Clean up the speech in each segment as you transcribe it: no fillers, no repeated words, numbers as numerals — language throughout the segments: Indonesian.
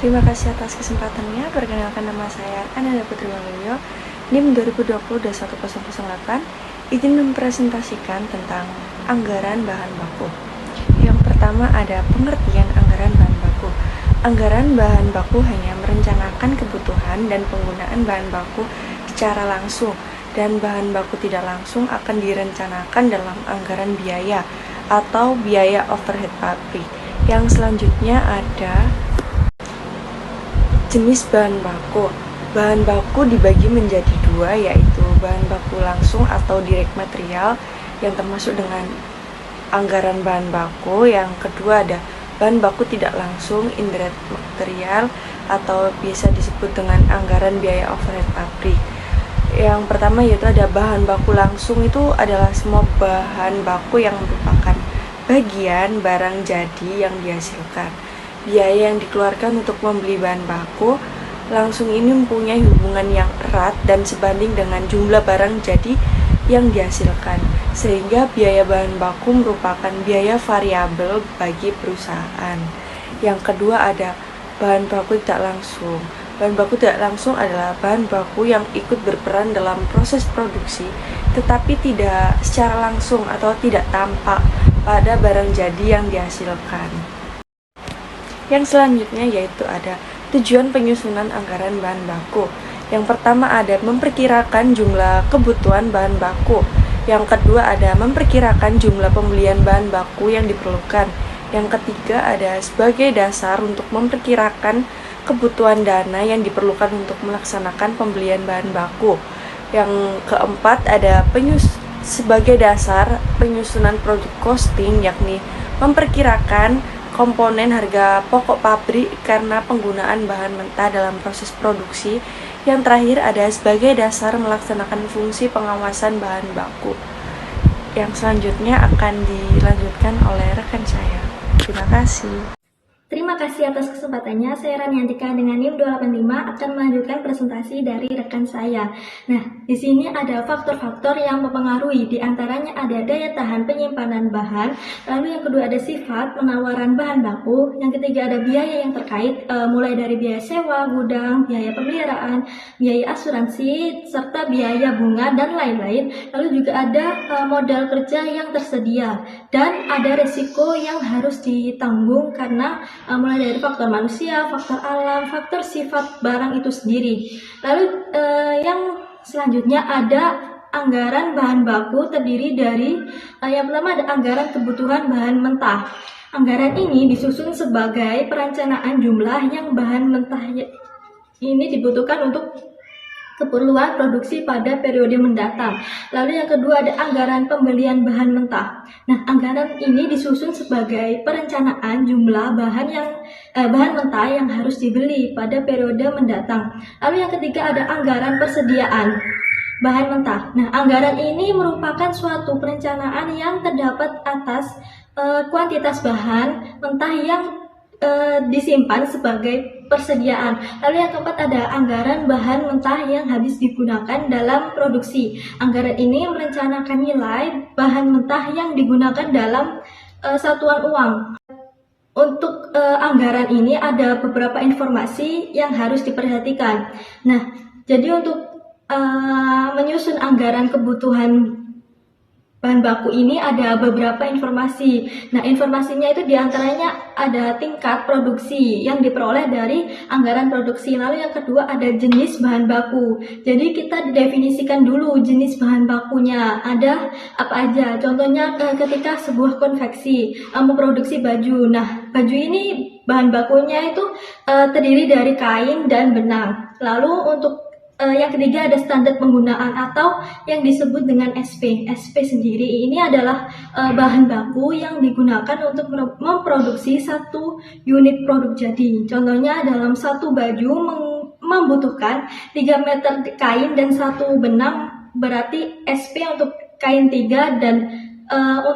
Terima kasih atas kesempatannya. Perkenalkan, nama saya Ananda Putri Waluyo, NIM 2020-1008. Izin mempresentasikan tentang anggaran bahan baku. Yang pertama ada pengertian anggaran bahan baku. Anggaran bahan baku hanya merencanakan kebutuhan dan penggunaan bahan baku secara langsung, dan bahan baku tidak langsung akan direncanakan dalam anggaran biaya atau biaya overhead pabrik. Yang selanjutnya ada jenis bahan baku. Bahan baku dibagi menjadi dua, yaitu bahan baku langsung atau direct material yang termasuk dengan anggaran bahan baku. Yang kedua ada bahan baku tidak langsung, indirect material, atau biasa disebut dengan anggaran biaya overhead pabrik. Yang pertama yaitu ada bahan baku langsung. Itu adalah semua bahan baku yang merupakan bagian barang jadi yang dihasilkan. Biaya yang dikeluarkan untuk membeli bahan baku langsung ini mempunyai hubungan yang erat dan sebanding dengan jumlah barang jadi yang dihasilkan, sehingga biaya bahan baku merupakan biaya variabel bagi perusahaan. Yang kedua ada bahan baku tidak langsung. Bahan baku tidak langsung adalah bahan baku yang ikut berperan dalam proses produksi tetapi tidak secara langsung atau tidak tampak pada barang jadi yang dihasilkan. Yang selanjutnya yaitu ada tujuan penyusunan anggaran bahan baku. Yang pertama ada memperkirakan jumlah kebutuhan bahan baku. Yang kedua ada memperkirakan jumlah pembelian bahan baku yang diperlukan. Yang ketiga ada sebagai dasar untuk memperkirakan kebutuhan dana yang diperlukan untuk melaksanakan pembelian bahan baku. Yang keempat ada sebagai dasar penyusunan produk costing, yakni memperkirakan komponen harga pokok pabrik karena penggunaan bahan mentah dalam proses produksi. Yang terakhir ada sebagai dasar melaksanakan fungsi pengawasan bahan baku. Yang selanjutnya akan dilanjutkan oleh rekan saya. Terima kasih. Terima kasih atas kesempatannya. Saya Raniantika dengan NIM 285 akan melanjutkan presentasi dari rekan saya. Nah, di sini ada faktor-faktor yang mempengaruhi. Di antaranya ada daya tahan penyimpanan bahan, lalu yang kedua ada sifat penawaran bahan baku, yang ketiga ada biaya yang terkait, mulai dari biaya sewa gudang, biaya pemeliharaan, biaya asuransi, serta biaya bunga dan lain-lain. Lalu juga ada modal kerja yang tersedia dan ada resiko yang harus ditanggung karena mulai dari faktor manusia, faktor alam, faktor sifat barang itu sendiri. Lalu yang selanjutnya ada anggaran bahan baku terdiri dari yang pertama ada anggaran kebutuhan bahan mentah. Anggaran ini disusun sebagai perencanaan jumlah yang bahan mentah ini dibutuhkan untuk keperluan produksi pada periode mendatang. Lalu yang kedua ada anggaran pembelian bahan mentah. Nah, anggaran ini disusun sebagai perencanaan jumlah bahan mentah yang harus dibeli pada periode mendatang. Lalu yang ketiga ada anggaran persediaan bahan mentah. Nah, anggaran ini merupakan suatu perencanaan yang terdapat atas kuantitas bahan mentah yang disimpan sebagai persediaan. Lalu yang keempat ada anggaran bahan mentah yang habis digunakan dalam produksi. Anggaran ini merencanakan nilai bahan mentah yang digunakan dalam satuan uang. Untuk anggaran ini ada beberapa informasi yang harus diperhatikan. Nah, jadi untuk menyusun anggaran kebutuhan bahan baku ini ada beberapa informasi. Nah, informasinya itu diantaranya ada tingkat produksi yang diperoleh dari anggaran produksi. Lalu yang kedua ada jenis bahan baku. Jadi kita definisikan dulu jenis bahan bakunya. Ada apa aja? Contohnya ketika sebuah konveksi memproduksi baju. Nah, baju ini bahan bakunya itu terdiri dari kain dan benang. Lalu untuk yang ketiga ada standar penggunaan atau yang disebut dengan SP. SP sendiri ini adalah bahan baku yang digunakan untuk memproduksi satu unit produk jadi. Contohnya dalam satu baju membutuhkan 3 meter kain dan 1 benang, berarti SP untuk kain 3 dan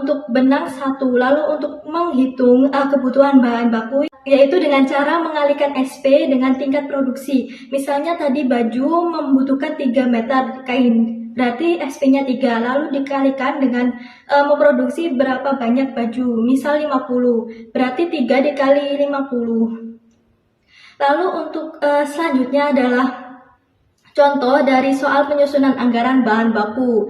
untuk benang 1. Lalu untuk menghitung kebutuhan bahan baku yaitu dengan cara mengalihkan SP dengan tingkat produksi. Misalnya tadi baju membutuhkan 3 meter kain, berarti SP-nya 3, lalu dikalikan dengan memproduksi berapa banyak baju, misal 50, berarti 3 dikali 50. Lalu untuk selanjutnya adalah contoh dari soal penyusunan anggaran bahan baku.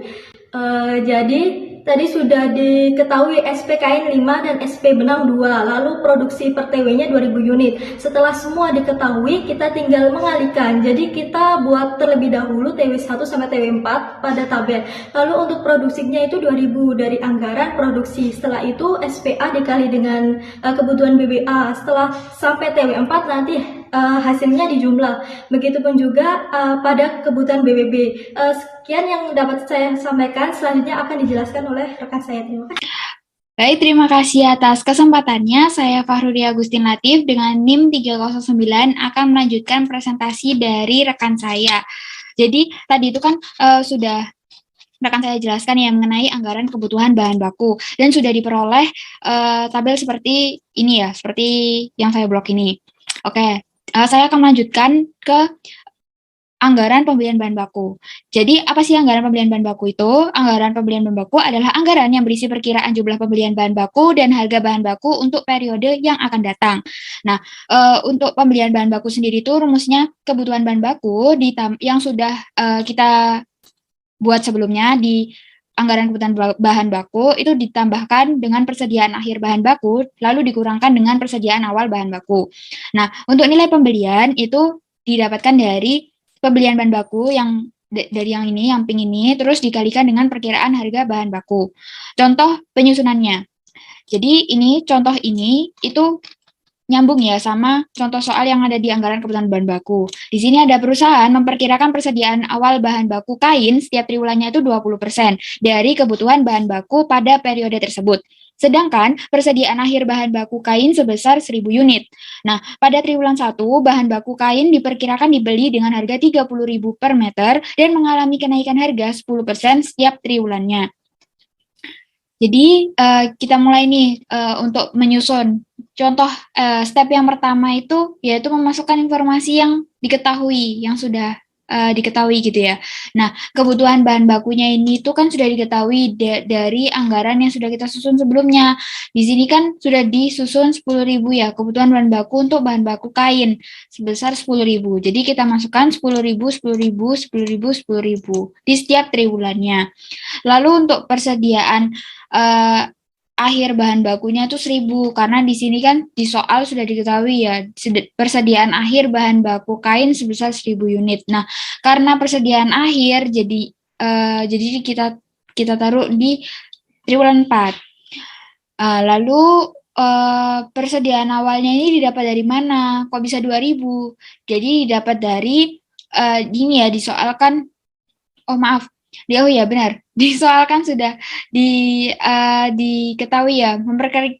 Jadi tadi sudah diketahui SPKN 5 dan SP benang 2, lalu produksi per TW-nya 2000 unit. Setelah semua diketahui, kita tinggal mengalihkan. Jadi kita buat terlebih dahulu TW1 sampai TW4 pada tabel. Lalu untuk produksinya itu 2000 dari anggaran produksi. Setelah itu SPA dikali dengan kebutuhan BBA. Setelah sampai TW4 nanti hasilnya dijumlah. Begitupun juga pada kebutuhan BBB. Sekian yang dapat saya sampaikan. Selanjutnya akan dijelaskan oleh rekan saya. Terima kasih. Baik, terima kasih atas kesempatannya. Saya Fahrudi Agustin Latif dengan NIM 309 akan melanjutkan presentasi dari rekan saya. Jadi tadi itu kan sudah rekan saya jelaskan ya mengenai anggaran kebutuhan bahan baku dan sudah diperoleh tabel seperti ini ya, seperti yang saya blok ini. Oke, saya akan melanjutkan ke anggaran pembelian bahan baku. Jadi, apa sih anggaran pembelian bahan baku itu? Anggaran pembelian bahan baku adalah anggaran yang berisi perkiraan jumlah pembelian bahan baku dan harga bahan baku untuk periode yang akan datang. Nah, untuk pembelian bahan baku sendiri itu rumusnya kebutuhan bahan baku yang sudah kita buat sebelumnya di anggaran kebutuhan bahan baku itu ditambahkan dengan persediaan akhir bahan baku, lalu dikurangkan dengan persediaan awal bahan baku. Nah, untuk nilai pembelian itu didapatkan dari pembelian bahan baku yang dari yang ini, yang pink ini, terus dikalikan dengan perkiraan harga bahan baku. Contoh penyusunannya. Jadi ini contoh ini itu nyambung ya sama contoh soal yang ada di anggaran kebutuhan bahan baku. Di sini ada perusahaan memperkirakan persediaan awal bahan baku kain setiap triwulannya itu 20% dari kebutuhan bahan baku pada periode tersebut. Sedangkan persediaan akhir bahan baku kain sebesar 1000 unit. Nah, pada triwulan 1, bahan baku kain diperkirakan dibeli dengan harga 30.000 per meter dan mengalami kenaikan harga 10% setiap triwulannya. Jadi, kita mulai nih untuk menyusun. Contoh step yang pertama itu yaitu memasukkan informasi yang diketahui, yang sudah diketahui gitu ya. Nah, kebutuhan bahan bakunya ini tuh kan sudah diketahui dari anggaran yang sudah kita susun sebelumnya. Di sini kan sudah disusun 10.000 ya, kebutuhan bahan baku untuk bahan baku kain sebesar 10.000. Jadi kita masukkan 10.000, 10.000, 10.000, 10.000 di setiap triwulannya. Lalu untuk persediaan akhir bahan bakunya itu 1000 karena di sini kan di soal sudah diketahui ya persediaan akhir bahan baku kain sebesar 1000 unit. Nah, karena persediaan akhir jadi kita taruh di triwulan 4. Lalu persediaan awalnya ini didapat dari mana? Kok bisa 2000? Jadi didapat dari gini ya disoalkan. Oh maaf. Oh ya benar, disoalkan sudah diketahui ya,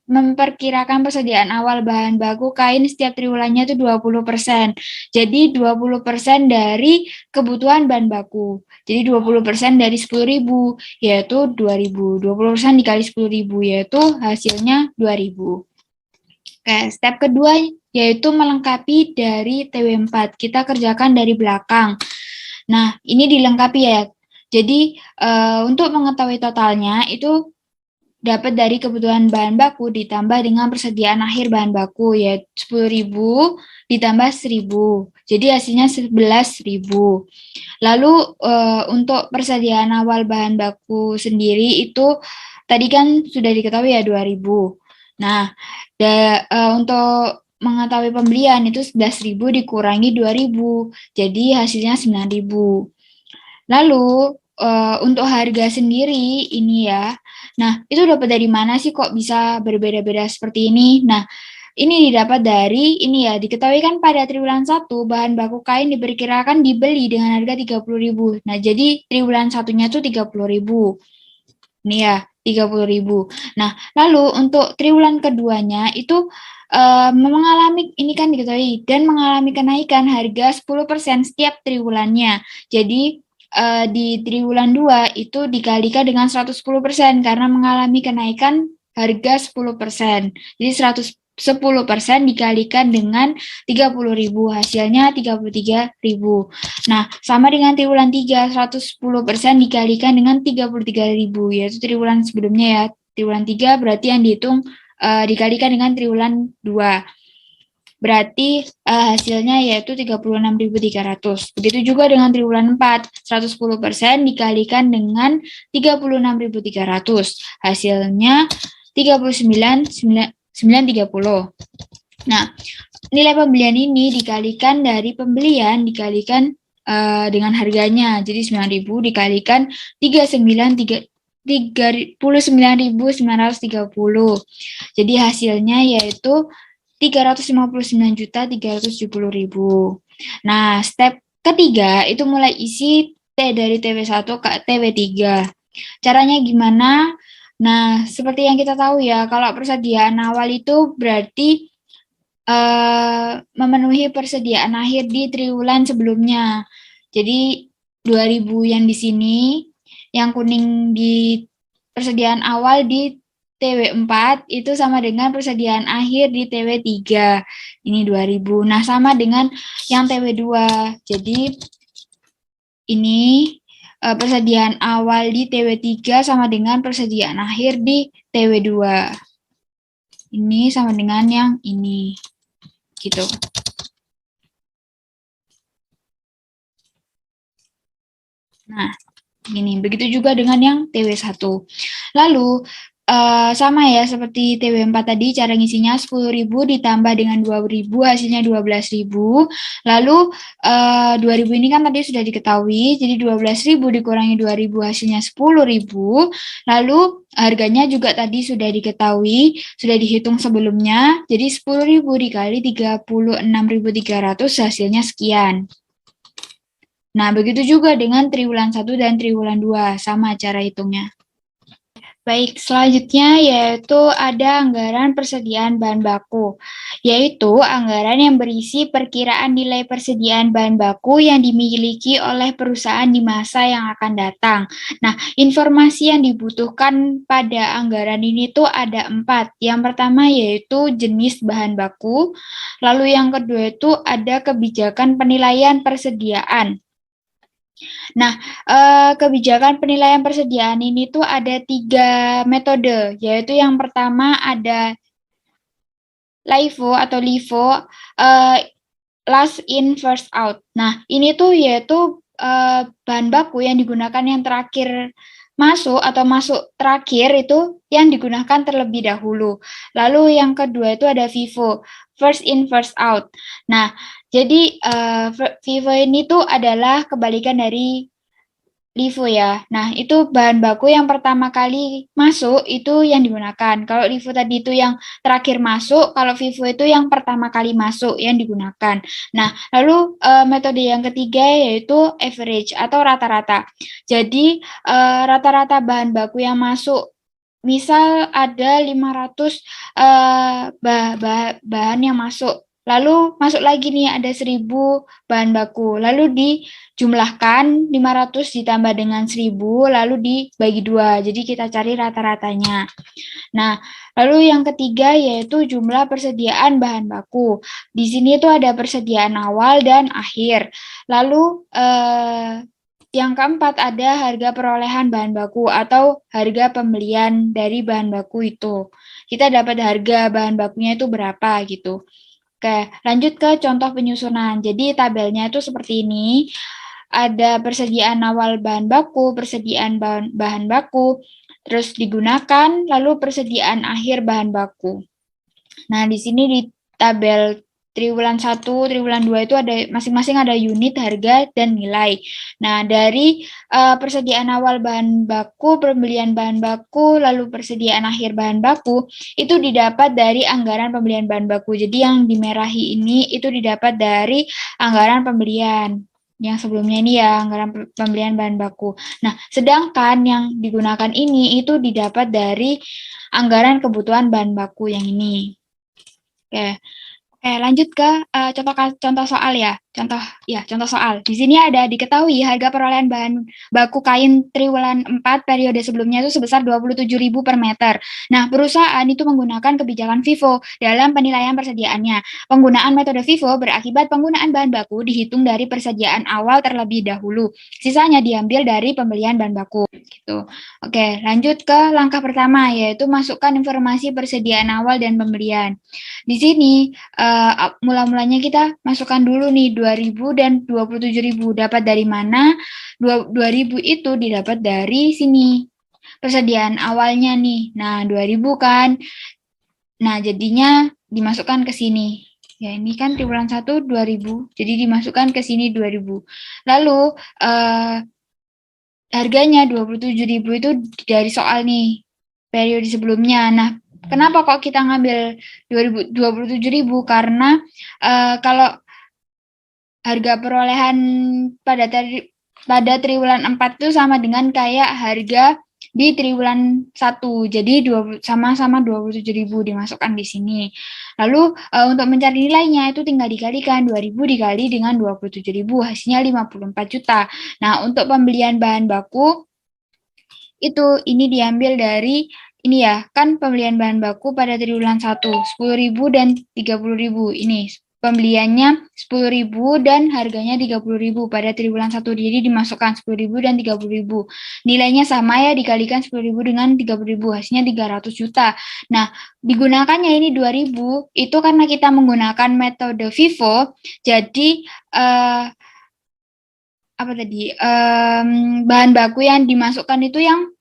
memperkirakan persediaan awal bahan baku kain setiap triwulannya itu 20%. Jadi 20% dari kebutuhan bahan baku. Jadi 20% dari 10.000 yaitu 2.000. 20% dikali 10.000 yaitu hasilnya 2.000. Oke, step kedua yaitu melengkapi dari TW4. Kita kerjakan dari belakang. Nah, ini dilengkapi ya. Jadi, untuk mengetahui totalnya itu dapat dari kebutuhan bahan baku ditambah dengan persediaan akhir bahan baku, yaitu 10.000 ditambah 1.000. Jadi, hasilnya 11.000. Lalu, untuk persediaan awal bahan baku sendiri itu tadi kan sudah diketahui ya 2.000. Nah, untuk mengetahui pembelian itu 11.000 dikurangi 2.000. Jadi, hasilnya 9.000. Lalu, untuk harga sendiri ini ya, nah itu dapat dari mana sih kok bisa berbeda-beda seperti ini? Nah, ini didapat dari, ini ya, diketahui kan pada triwulan 1, bahan baku kain diperkirakan dibeli dengan harga 30.000. Nah, jadi triwulan satunya itu 30.000. Ini ya, 30.000. Nah, lalu untuk triwulan keduanya itu mengalami, ini kan diketahui, dan mengalami kenaikan harga 10% setiap triwulannya. Jadi, di triwulan 2 itu dikalikan dengan 110% karena mengalami kenaikan harga 10%. Jadi 10% dikalikan dengan 30.000, hasilnya 33.000. Nah, sama dengan triwulan 3, 110% dikalikan dengan 33.000, yaitu triwulan sebelumnya ya. Triwulan 3 berarti yang dihitung dikalikan dengan triwulan 2. berarti hasilnya yaitu 36.300. Begitu juga dengan triwulan 4, 110% dikalikan dengan 36.300. Hasilnya 39.930. Nah, nilai pembelian ini dikalikan dari pembelian dikalikan dengan harganya. Jadi 9.000 dikalikan 39.930. Jadi hasilnya yaitu 359.370.000. Nah, step ketiga itu mulai isi T dari TW1 ke TW3. Caranya gimana? Nah, seperti yang kita tahu ya, kalau persediaan awal itu berarti memenuhi persediaan akhir di triwulan sebelumnya. Jadi 2.000 yang di sini, yang kuning di persediaan awal di TW4 itu sama dengan persediaan akhir di TW3. Ini 2.000. Nah, sama dengan yang TW2. Jadi ini persediaan awal di TW3 sama dengan persediaan akhir di TW2. Ini sama dengan yang ini. Gitu. Nah, gini. Begitu juga dengan yang TW1. Lalu, sama ya seperti TW4 tadi, cara ngisinya 10.000 ditambah dengan 2.000 hasilnya 12.000. Lalu 2.000 ini kan tadi sudah diketahui, jadi 12.000 dikurangi 2.000 hasilnya 10.000. Lalu harganya juga tadi sudah diketahui, sudah dihitung sebelumnya, jadi 10.000 dikali 36.300 hasilnya sekian. Nah, begitu juga dengan triwulan 1 dan triwulan 2, sama cara hitungnya. Baik, selanjutnya yaitu ada anggaran persediaan bahan baku, yaitu anggaran yang berisi perkiraan nilai persediaan bahan baku yang dimiliki oleh perusahaan di masa yang akan datang. Nah, informasi yang dibutuhkan pada anggaran ini tuh ada 4. Yang pertama yaitu jenis bahan baku, lalu yang kedua itu ada kebijakan penilaian persediaan. Nah, kebijakan penilaian persediaan ini tuh ada 3 metode, yaitu yang pertama ada LIFO atau LIFO, last in first out. Nah, ini tuh yaitu bahan baku yang digunakan yang terakhir masuk atau masuk terakhir itu yang digunakan terlebih dahulu. Lalu yang kedua itu ada FIFO, first in first out. Nah, jadi FIFO ini tuh adalah kebalikan dari LIFO ya. Nah, itu bahan baku yang pertama kali masuk itu yang digunakan. Kalau LIFO tadi itu yang terakhir masuk, kalau FIFO itu yang pertama kali masuk yang digunakan. Nah, lalu metode yang ketiga yaitu average atau rata-rata. Jadi, rata-rata bahan baku yang masuk, misal ada 500 bahan yang masuk. Lalu masuk lagi nih ada 1.000 bahan baku. Lalu dijumlahkan 500 ditambah dengan 1.000 lalu dibagi 2. Jadi kita cari rata-ratanya. Nah, lalu yang ketiga yaitu jumlah persediaan bahan baku. Di sini tuh ada persediaan awal dan akhir. Lalu yang keempat ada harga perolehan bahan baku atau harga pembelian dari bahan baku itu. Kita dapat harga bahan bakunya itu berapa gitu. Oke, lanjut ke contoh penyusunan. Jadi tabelnya itu seperti ini. Ada persediaan awal bahan baku, persediaan bahan baku, terus digunakan, lalu persediaan akhir bahan baku. Nah, di sini di tabel triwulan 1, triwulan 2 itu ada masing-masing ada unit, harga, dan nilai. Nah, dari persediaan awal bahan baku, pembelian bahan baku, lalu persediaan akhir bahan baku, itu didapat dari anggaran pembelian bahan baku. Jadi yang dimerahi ini itu didapat dari anggaran pembelian. Yang sebelumnya ini ya, anggaran pembelian bahan baku. Nah, sedangkan yang digunakan ini itu didapat dari anggaran kebutuhan bahan baku yang ini. Oke. Oke, lanjut ke contoh soal ya. Contoh soal. Di sini ada diketahui harga perolehan bahan baku kain triwulan 4 periode sebelumnya itu sebesar 27.000 per meter. Nah, perusahaan itu menggunakan kebijakan FIFO dalam penilaian persediaannya. Penggunaan metode FIFO berakibat penggunaan bahan baku dihitung dari persediaan awal terlebih dahulu. Sisanya diambil dari pembelian bahan baku. Gitu. Oke, lanjut ke langkah pertama, yaitu masukkan informasi persediaan awal dan pembelian. Di sini mula-mulanya kita masukkan dulu nih 2.000 dan 27.000. Dapat dari mana? 2.000 itu didapat dari sini. Persediaan awalnya nih. Nah, 2.000 kan. Nah, jadinya dimasukkan ke sini. Ya, ini kan triwulan 1 2.000. Jadi dimasukkan ke sini 2.000. Lalu harganya 27.000 itu dari soal nih. Periode sebelumnya. Nah, kenapa kok kita ngambil 27.000? Karena kalau harga perolehan pada triwulan 4 itu sama dengan kayak harga di triwulan 1. Jadi sama-sama 27.000 dimasukkan di sini. Lalu untuk mencari nilainya itu tinggal dikalikan 2.000 dikali dengan 27.000, hasilnya 54 juta. Nah, untuk pembelian bahan baku itu ini diambil dari ini ya, kan pembelian bahan baku pada triwulan 1 10.000 dan 30.000. Ini pembeliannya 10.000 dan harganya 30.000 pada triwulan 1. Jadi dimasukkan 10.000 dan 30.000. Nilainya sama ya, dikalikan 10.000 dengan 30.000, hasilnya 300 juta. Nah, digunakannya ini 2.000 itu karena kita menggunakan metode FIFO. Jadi bahan baku yang dimasukkan itu yang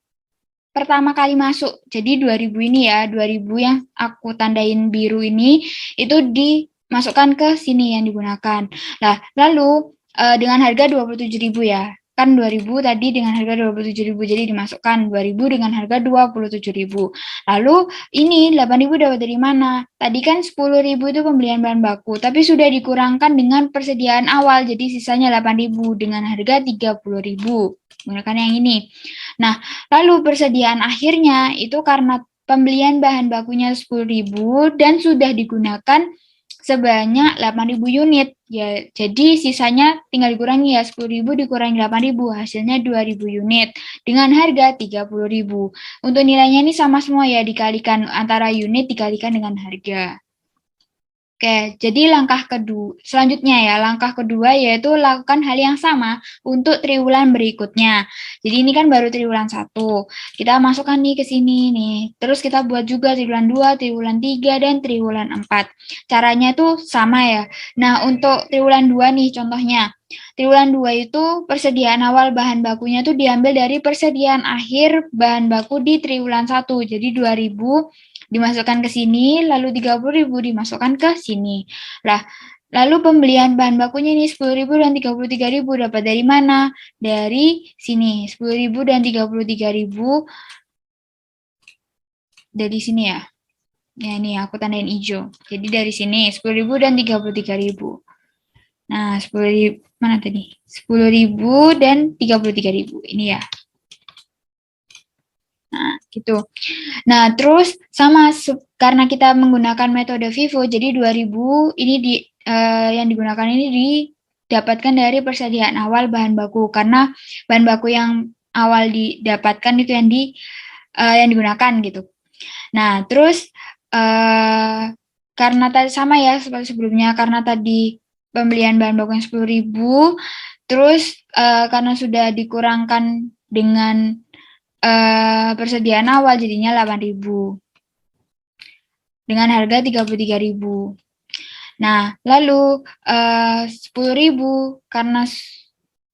pertama kali masuk. Jadi 2.000 ini ya, 2.000 yang aku tandain biru ini itu dimasukkan ke sini yang digunakan. Nah, lalu dengan harga 27.000 ya. Kan 2.000 tadi dengan harga 27.000, jadi dimasukkan 2.000 dengan harga 27.000. Lalu ini 8.000 dapat dari mana? Tadi kan 10.000 itu pembelian bahan baku, tapi sudah dikurangkan dengan persediaan awal, jadi sisanya 8.000 dengan harga 30.000. Menggunakan yang ini. Nah, lalu persediaan akhirnya itu karena pembelian bahan bakunya 10.000 dan sudah digunakan sebanyak 8.000 unit. Ya, jadi sisanya tinggal dikurangi ya, 10.000 dikurangi 8.000, hasilnya 2.000 unit dengan harga 30.000. Untuk nilainya ini sama semua ya, dikalikan antara unit dikalikan dengan harga. Oke, jadi selanjutnya ya, langkah kedua yaitu lakukan hal yang sama untuk triwulan berikutnya. Jadi ini kan baru triwulan 1. Kita masukkan nih ke sini nih. Terus kita buat juga triwulan 2, triwulan 3, dan triwulan 4. Caranya itu sama ya. Nah, untuk triwulan 2 nih contohnya. Triwulan 2 itu persediaan awal bahan bakunya itu diambil dari persediaan akhir bahan baku di triwulan 1. Jadi 2.000 dimasukkan ke sini, lalu 30.000 dimasukkan ke sini. Lah, lalu pembelian bahan bakunya ini 10.000 dan 33.000 dapat dari mana? Dari sini, 10.000 dan 33.000 dari sini ya. Ya, ini aku tandain hijau. Jadi dari sini 10.000 dan 33.000. Nah, 10.000 mana tadi? 10.000 dan 33.000. Ini ya. Nah, gitu. Nah, terus sama karena kita menggunakan metode FIFO, jadi 2.000 ini yang digunakan ini didapatkan dari persediaan awal bahan baku, karena bahan baku yang awal didapatkan itu yang digunakan gitu. Nah, terus karena tadi sama ya seperti sebelumnya, karena tadi pembelian bahan baku yang 10.000, terus karena sudah dikurangkan dengan persediaan awal jadinya 8.000 dengan harga 33.000. Nah, lalu 10.000 karena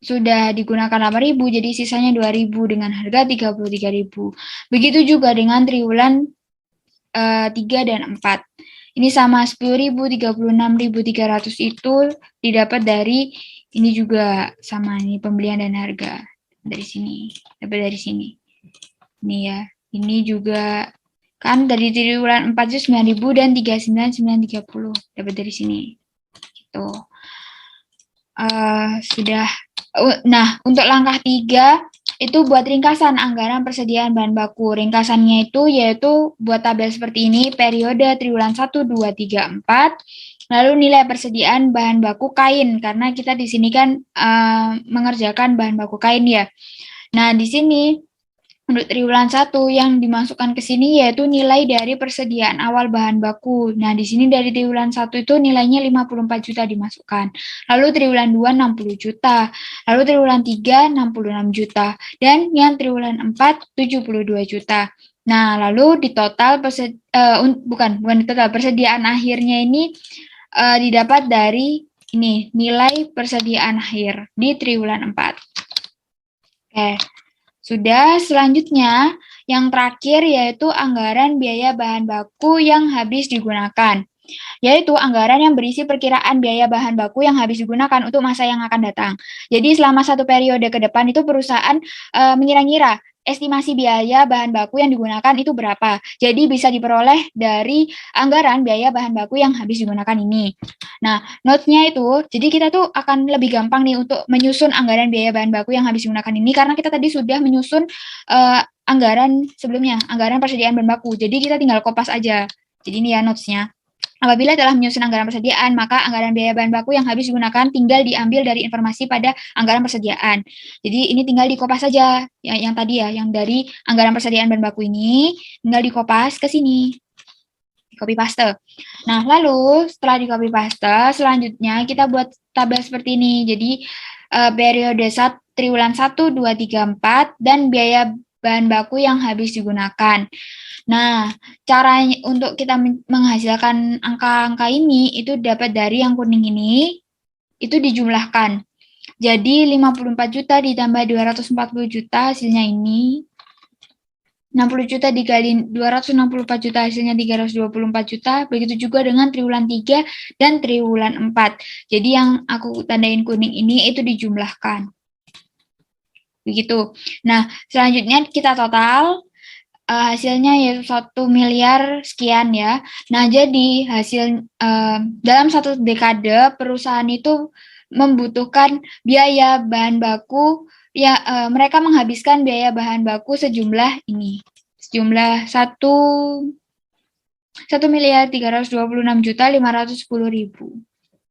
sudah digunakan 8.000 jadi sisanya 2.000 dengan harga 33.000. Begitu juga dengan triwulan 3 dan 4. Ini sama 10.000, 36.300 itu didapat dari ini juga sama ini pembelian dan harga dari sini, dapat dari sini. Ini ya, ini juga kan dari triwulan 4 itu 9.000 dan 39.930 dapat dari sini. Gitu. Sudah. Nah, untuk langkah 3 itu buat ringkasan anggaran persediaan bahan baku. Ringkasannya itu yaitu buat tabel seperti ini, periode triwulan 1, 2, 3, 4, lalu nilai persediaan bahan baku kain, karena kita di sini kan mengerjakan bahan baku kain ya. Nah, di sini untuk triwulan 1 yang dimasukkan ke sini yaitu nilai dari persediaan awal bahan baku. Nah, di sini dari triwulan 1 itu nilainya 54 juta dimasukkan. Lalu triwulan 2 60 juta. Lalu triwulan 3 66 juta. Dan yang triwulan 4 72 juta. Nah, lalu di total bukan di total, persediaan akhirnya ini didapat dari ini nilai persediaan akhir di triwulan 4. Oke. Sudah, selanjutnya yang terakhir yaitu anggaran biaya bahan baku yang habis digunakan, yaitu anggaran yang berisi perkiraan biaya bahan baku yang habis digunakan untuk masa yang akan datang. Jadi selama satu periode ke depan itu perusahaan mengira-ngira estimasi biaya bahan baku yang digunakan itu berapa. Jadi bisa diperoleh dari anggaran biaya bahan baku yang habis digunakan ini. Nah, note-nya itu, jadi kita tuh akan lebih gampang nih untuk menyusun anggaran biaya bahan baku yang habis digunakan ini, karena kita tadi sudah menyusun anggaran sebelumnya, anggaran persediaan bahan baku. Jadi kita tinggal kopas aja. Jadi ini ya notes-nya. Apabila telah menyusun anggaran persediaan, maka anggaran biaya bahan baku yang habis digunakan tinggal diambil dari informasi pada anggaran persediaan. Jadi ini tinggal dikopas saja, ya, yang tadi ya, yang dari anggaran persediaan bahan baku ini, tinggal dikopas ke sini. Copy paste. Nah, lalu setelah di copy paste, selanjutnya kita buat tabel seperti ini. Jadi periode triwulan 1, 2, 3, 4 dan biaya bahan baku yang habis digunakan. Nah, cara untuk kita menghasilkan angka-angka ini itu dapat dari yang kuning ini, itu dijumlahkan. Jadi 54 juta ditambah 240 juta hasilnya ini. 60 juta dikali 264 juta hasilnya 324 juta. Begitu juga dengan triwulan 3 dan triwulan 4. Jadi yang aku tandain kuning ini itu dijumlahkan. Begitu. Nah, selanjutnya kita total. Hasilnya yaitu 1 miliar sekian ya. Nah, jadi hasil dalam satu dekade perusahaan itu membutuhkan biaya bahan baku ya, mereka menghabiskan biaya bahan baku sejumlah ini. Sejumlah 1.326.510.000.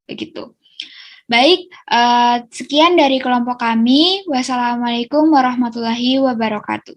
Begitu. Baik, sekian dari kelompok kami. Wassalamualaikum warahmatullahi wabarakatuh.